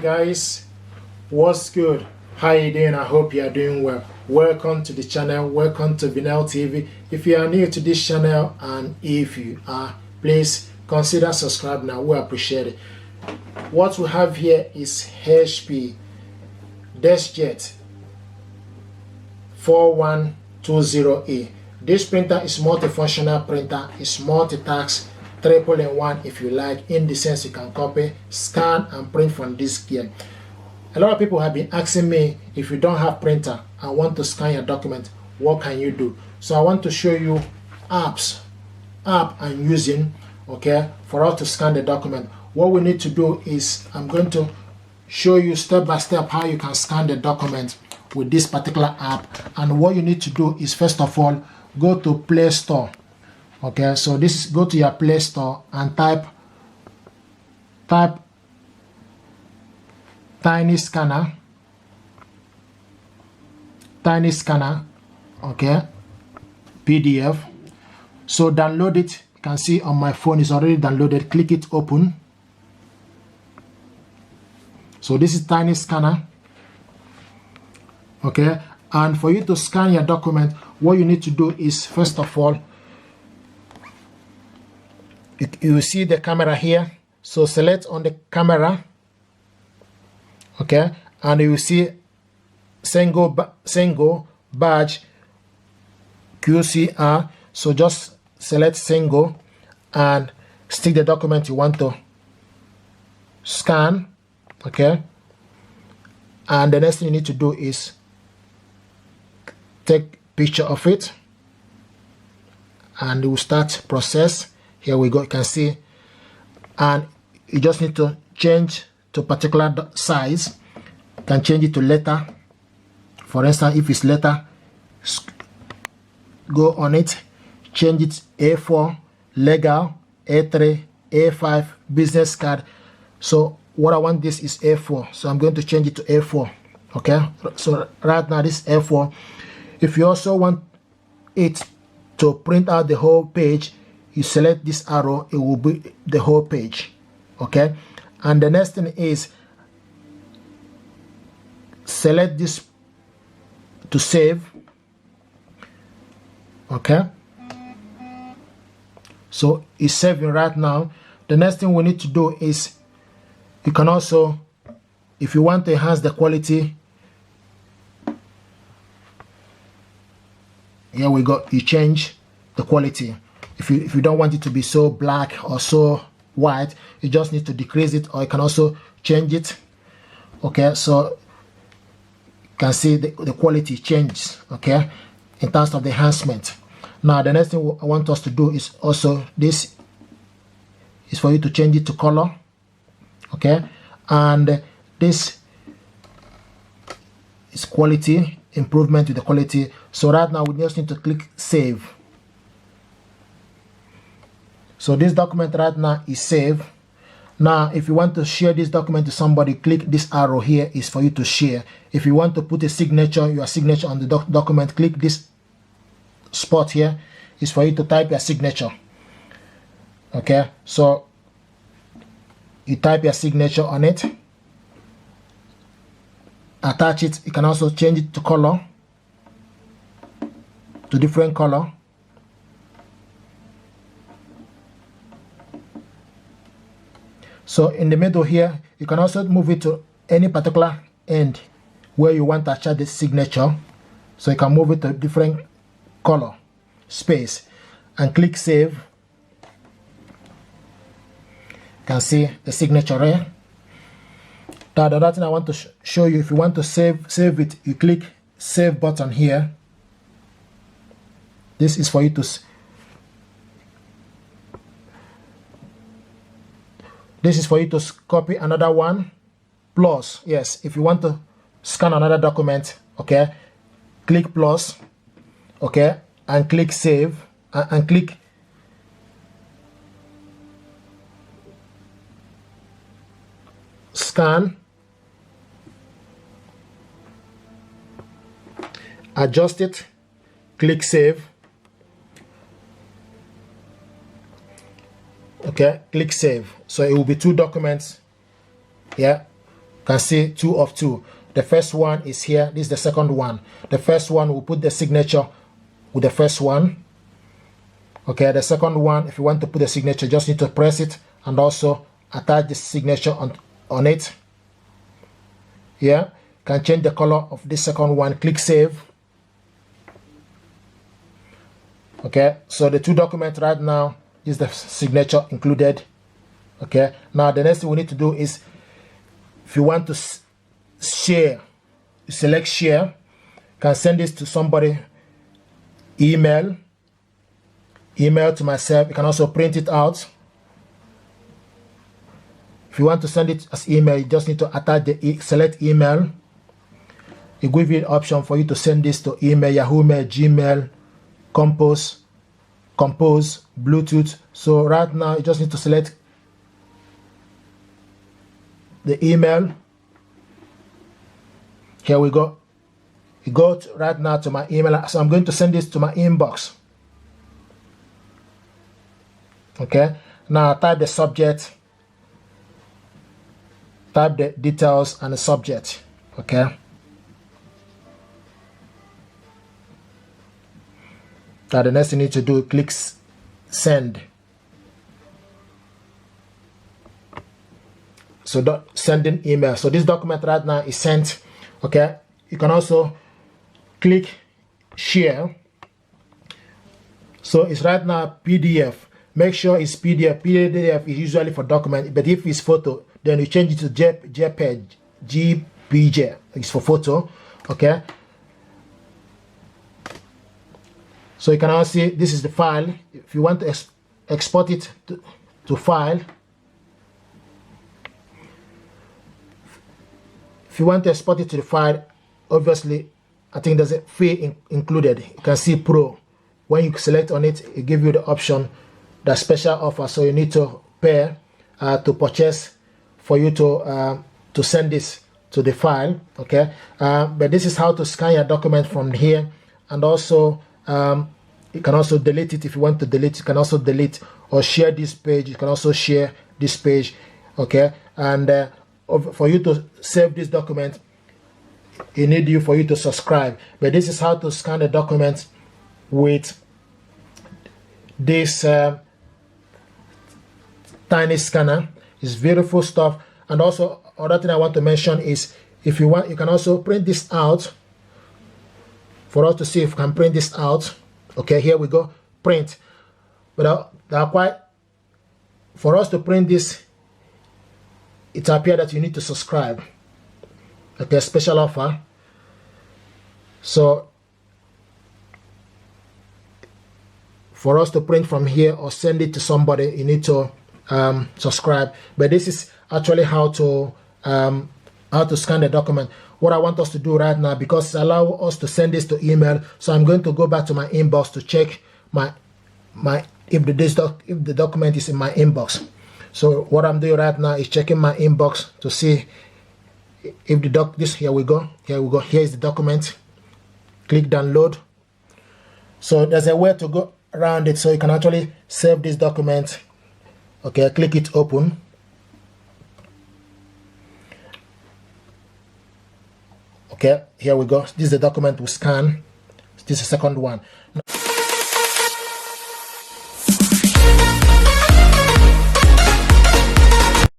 guys, what's good? How you doing? I hope you are doing well. Welcome to the channel. Welcome to Vinel TV. If you are new to this channel and if you are, please consider subscribing. I will appreciate it. What we have here is HP DeskJet 4120A. This printer is multifunctional printer. It's multitask, triple in one if you like, in the sense you can copy, scan and print from this gear. A lot of people have been asking me, if you don't have printer and want to scan your document, what can you do? So I want to show you app I'm using, okay, for us to scan the document. What we need to do is I'm going to show you step by step how you can scan the document with this particular app. And what you need to do is, first of all, go to Play Store. Okay, so this is, go to your Play Store and type Tiny Scanner, okay, PDF. So download it. You can see on my phone it's already downloaded. Click it, open. So this is Tiny Scanner, okay. And for you to scan your document, what you need to do is, first of all, you will see the camera here. So select on the camera, okay, and you will see Sengo badge QCR. So just select Sengo and stick the document you want to scan, okay. And the next thing you need to do is take picture of it, and it will start process. Here we go, you can see, and you just need to change to particular size. You can change it to letter. For instance, if it's letter, go on it, change it A4, legal, A3, A5, business card. So what I want, this is A4, so I'm going to change it to A4, okay. So right now this is A4. If you also want it to print out the whole page, you select this arrow, it will be the whole page, okay. And the next thing is, select this to save, okay. So it's saving right now. The next thing we need to do is, you can also, if you want to enhance the quality, here we go, you change the quality. If you don't want it to be so black or so white, you just need to decrease it, or you can also change it, okay. So you can see the quality changes, okay, in terms of the enhancement. Now the next thing I want us to do is also, this is for you to change it to color, okay. And this is quality improvement with the quality. So right now we just need to click save. So this document right now is saved. Now if you want to share this document to somebody, click this arrow here, is for you to share. If you want to put a signature, your signature on the document, click this spot here, is for you to type your signature, okay. So you type your signature on it, attach it. You can also change it to color, to different color. So in the middle here, you can also move it to any particular end where you want to attach the signature. So you can move it to different color space and click save. You can see the signature here. Now the other thing I want to show you, if you want to save it, you click save button here. This is for you to copy another one. Plus, yes, if you want to scan another document, okay, click plus, okay, and click save, and click scan, adjust it, click save, okay, click save. So it will be two documents, yeah, can see 2 of 2. The first one is here. This is the second one. The first one, we'll put the signature with the first one. Okay, the second one, if you want to put the signature, just need to press it and also attach the signature on it. Yeah, can change the color of this second one. Click save. Okay, so the 2 documents right now is the signature included. Okay, now the next thing we need to do is, if you want to share, select share, can send this to somebody, email to myself. You can also print it out. If you want to send it as email, you just need to attach the select email. It gives you an option for you to send this to email, Yahoo Mail, Gmail, Compose, Bluetooth. So right now you just need to select the email. Here we go. You go right now to my email. So I'm going to send this to my inbox. Okay, now type the subject, type the details and the subject. Okay, now the next thing you need to do, click send. So sending email. So this document right now is sent. Okay, you can also click share. So it's right now PDF. Make sure it's PDF. PDF is usually for document, but if it's photo, then you change it to JPEG, GPG. It's for photo. Okay. So you can now see this is the file. If you want to export it to file, if you want to export it to the file, obviously, I think there's a fee included. You can see Pro. When you select on it, it gives you the option, the special offer. So you need to pay to purchase for you to send this to the file. Okay, but this is how to scan your document from here, and also you can also delete it if you want to delete. You can also delete or share this page. You can also share this page. Okay, and for you to save this document, it needs for you to subscribe. But this is how to scan the document with this tiny scanner. It's beautiful stuff. And also, other thing I want to mention is, if you want, you can also print this out for us to see if we can print this out. Okay, here we go, print. But they are quite, for us to print this, it appears that you need to subscribe. Okay, special offer. So for us to print from here or send it to somebody, you need to subscribe. But this is actually how to scan the document. What I want us to do right now, because it allows us to send this to email, so I'm going to go back to my inbox to check if the document is in my inbox. So what I'm doing right now is checking my inbox to see if here we go. Here is the document. Click download. So there's a way to go around it, so you can actually save this document. Okay, click it open. Okay, here we go. This is the document we scan. This is the second one.